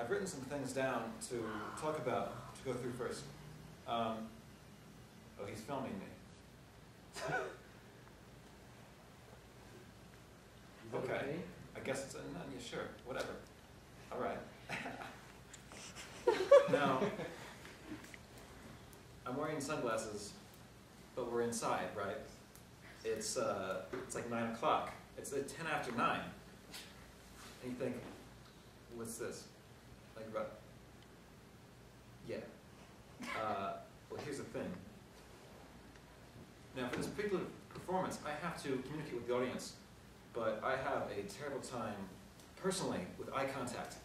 I've written some things down to talk about, to go through first. Oh, he's filming me. Okay. I guess it's, yeah, sure, whatever. All right. Now, I'm wearing sunglasses, but we're inside, right? It's like 9 o'clock. It's 10 after 9. And you think, what's this? Like, about, yeah. Well, here's the thing. Now, for this particular performance, I have to communicate with the audience, but I have a terrible time, personally, with eye contact.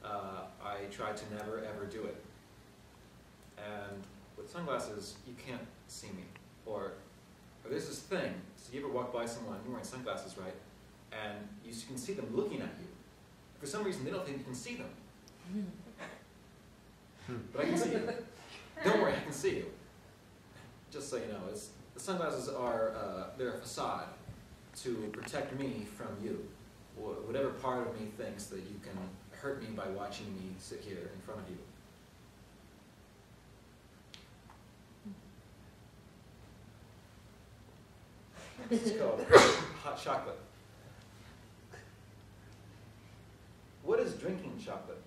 I try to never, ever do it. And with sunglasses, you can't see me. Or there's this thing, so you ever walk by someone, you're wearing sunglasses, right? And you can see them looking at you. For some reason, they don't think you can see them. But I can see you. Don't worry, I can see you. Just so you know, the sunglasses are, they're a facade to protect me from you. Whatever part of me thinks that you can hurt me by watching me sit here in front of you. This is called hot chocolate. What is drinking chocolate?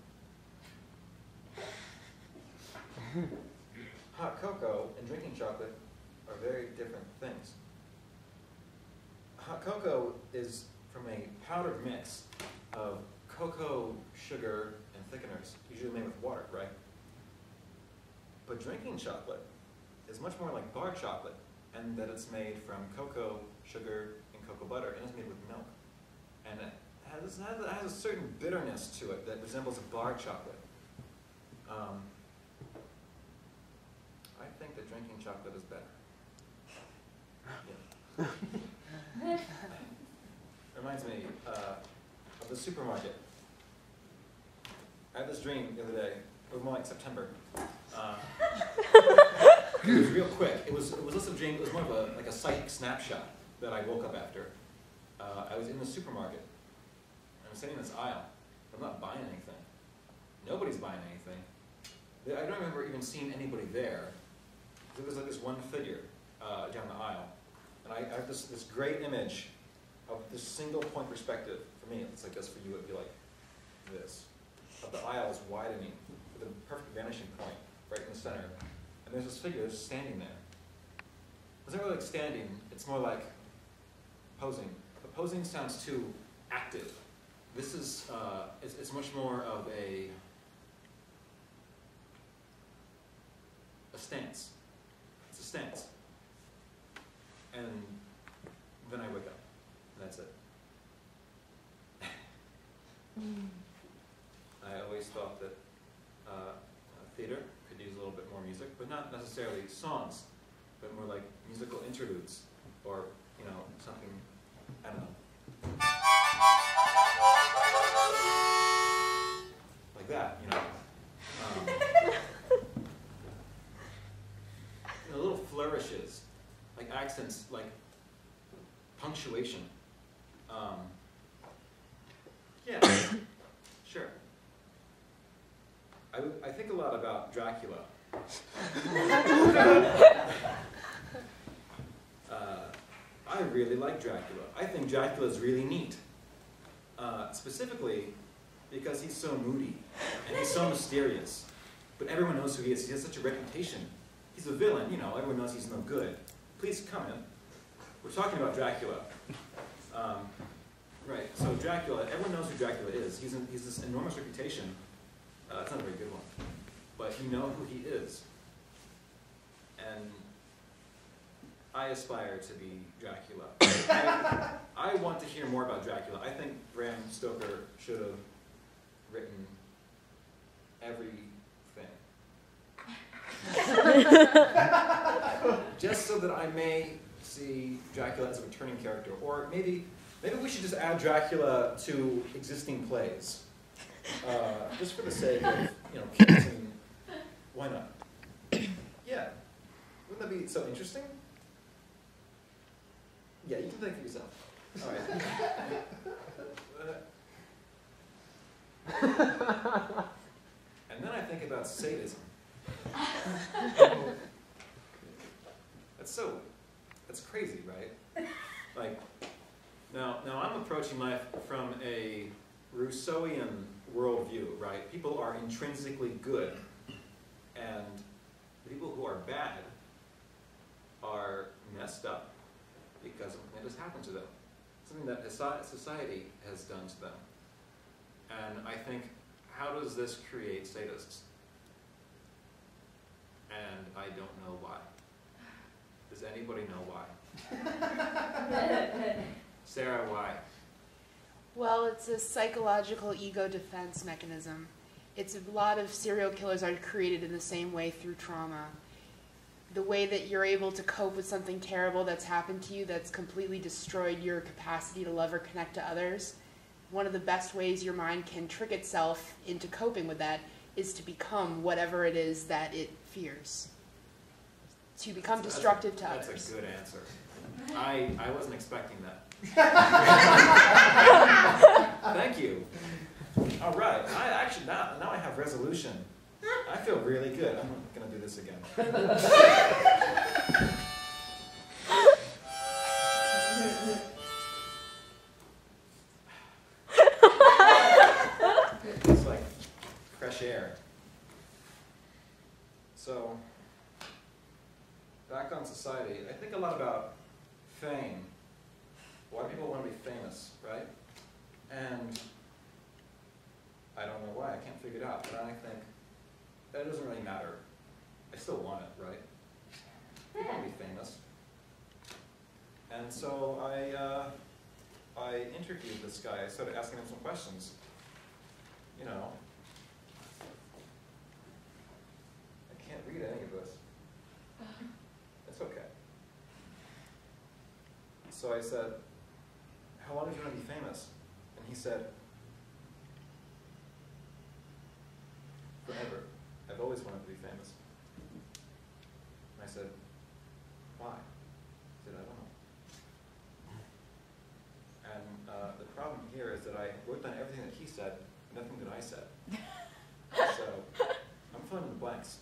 Hot cocoa and drinking chocolate are very different things. Hot cocoa is from a powdered mix of cocoa, sugar, and thickeners, usually made with water, right? But drinking chocolate is much more like bar chocolate, and that it's made from cocoa, sugar, and cocoa butter, and it's made with milk. And it has a certain bitterness to it that resembles a bar chocolate. I think that drinking chocolate is better. Yeah. Reminds me of the supermarket. I had this dream the other day. It was more like September. It was real quick. It was less of a dream. It was more of like a psychic snapshot that I woke up after. I was in the supermarket. And I'm sitting in this aisle. I'm not buying anything. Nobody's buying anything. I don't remember even seeing anybody there. There was like this one figure down the aisle. And I have this great image of this single point perspective. For me, it's like this. For you, it would be like this. Of the aisle is widening with a perfect vanishing point right in the center. And there's this figure that's standing there. It's not really like standing, it's more like posing. But posing sounds too active. This is, it's much more of a stance. It's a stance. And then I wake up, and that's it. I always thought that theater could use a little bit more music, but not necessarily songs, but more like musical interludes, or, you know, something, I don't know. Like that, you know. Little flourishes, like accents, like punctuation. Yeah, sure. I think a lot about Dracula. I really like Dracula. I think Dracula's really neat. Specifically because he's so moody and he's so mysterious. But everyone knows who he is. He has such a reputation. He's a villain, you know, everyone knows he's no good. Please come in. We're talking about Dracula. Right, so Dracula, everyone knows who Dracula is. He's this enormous reputation. It's not a very good one. But you know who he is. And I aspire to be Dracula. I want to hear more about Dracula. I think Bram Stoker should have written everything. Just so that I may see Dracula as a returning character. Or maybe we should just add Dracula to existing plays. Just for the sake of, you know, kids and why not? Yeah. Wouldn't that be so interesting? Yeah, you can think for yourself. All right. Now I'm approaching life from a Rousseauian worldview, right? People are intrinsically good, and the people who are bad are messed up because something that has happened to them, something that society has done to them. And I think, how does this create sadists? And I don't know why. Does anybody know why? Sarah, why? Well, it's a psychological ego defense mechanism. It's a lot of serial killers are created in the same way through trauma. The way that you're able to cope with something terrible that's happened to you that's completely destroyed your capacity to love or connect to others, one of the best ways your mind can trick itself into coping with that is to become whatever it is that it fears. To become destructive to others. That's a good answer. I wasn't expecting that. Thank you. All right. Now I have resolution. I feel really good. I'm not going to do this again. It's like fresh air. So, back on society, I think a lot about fame. Why do people want to be famous, right? And I don't know why, I can't figure it out, but I think that doesn't really matter. I still want it, right? I want to be famous. And so I interviewed this guy. I started asking him some questions. You know, I can't read any of this. It's okay. So I said, how long did you want to be famous? And he said, forever. I've always wanted to be famous. And I said, why? He said, I don't know. And the problem here is that I wrote down everything that he said, nothing that I said. So I'm filling in the blanks.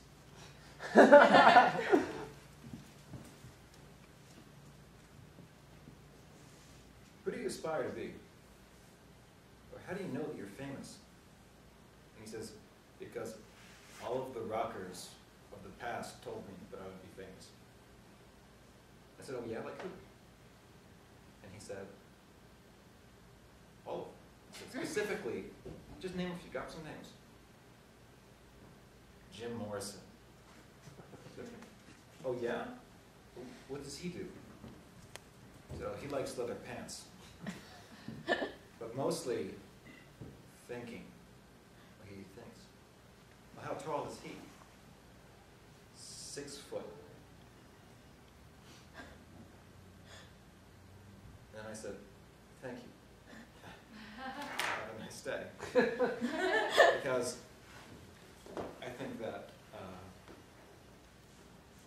Who do you aspire to be? Or how do you know that you're famous? And he says, because all of the rockers of the past told me that I would be famous. I said, oh yeah, like who? And he said, all of them. I said, specifically, just name a few, got some names. Jim Morrison. Oh yeah? What does he do? So he likes leather pants. But mostly thinking what he thinks. Well, how tall is he? 6 foot. And I said, thank you. Have a nice day. Because I think that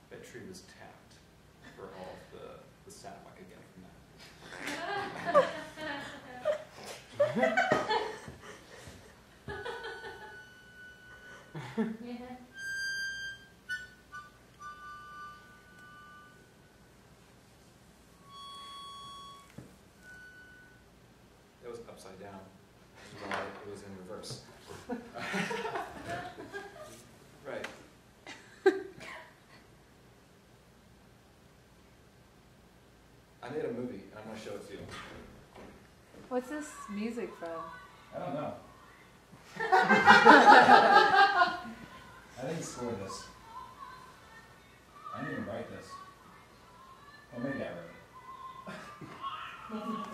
that tree was tapped for all of the sap I could get from that. That was upside down. It was in reverse. Right. I made a movie, and I'm going to show it to you. What's this music from? I don't know. I didn't score this. I didn't even write this. Well, maybe I wrote it.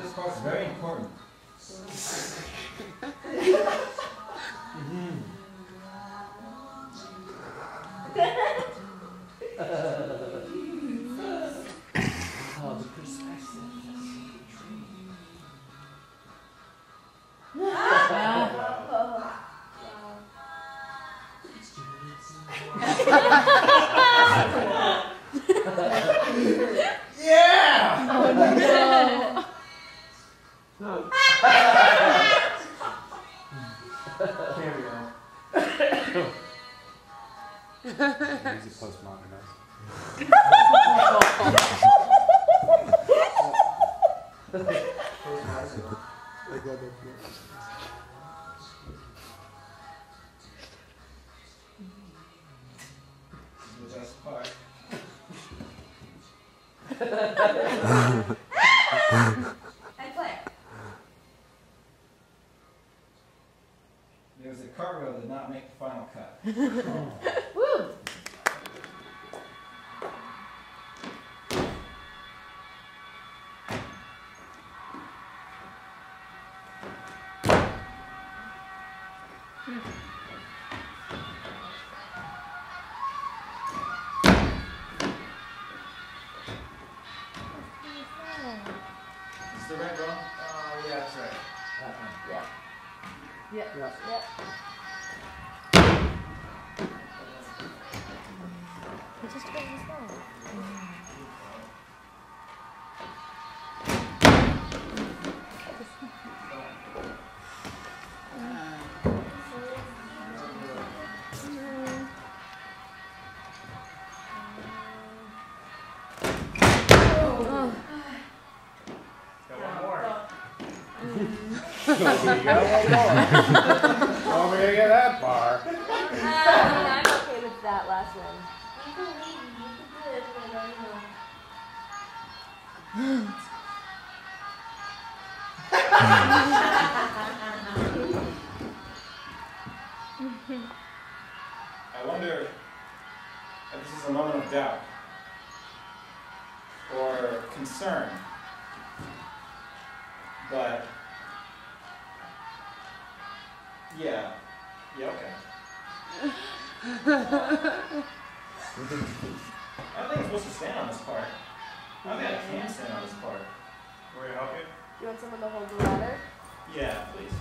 This part's very important. Oh, the perspective. Yeah! Oh no. There we go. Easy postmodernist. The best part. And play. There was a cargo that did not make the final cut. Woo! Is the right wrong? Oh, yeah, that's right. That one. Yeah. Yeah. Yeah. Yep. It's just about this long. Got one more. Nobody got one more. Nobody gonna get that far. I'm okay with that last one. You can leave. You can do it, but I don't know. I wonder if this is a moment of doubt or concern, but yeah, okay. I don't think it's supposed to stand on this part. I don't think I can stand on this part. Were you help you? You want someone to hold the ladder? Yeah, please.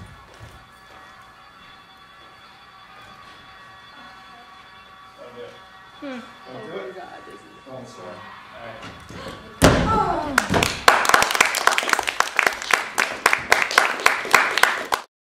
That'll do it. Oh Wanna do it? my god, this is Go on the store. All right.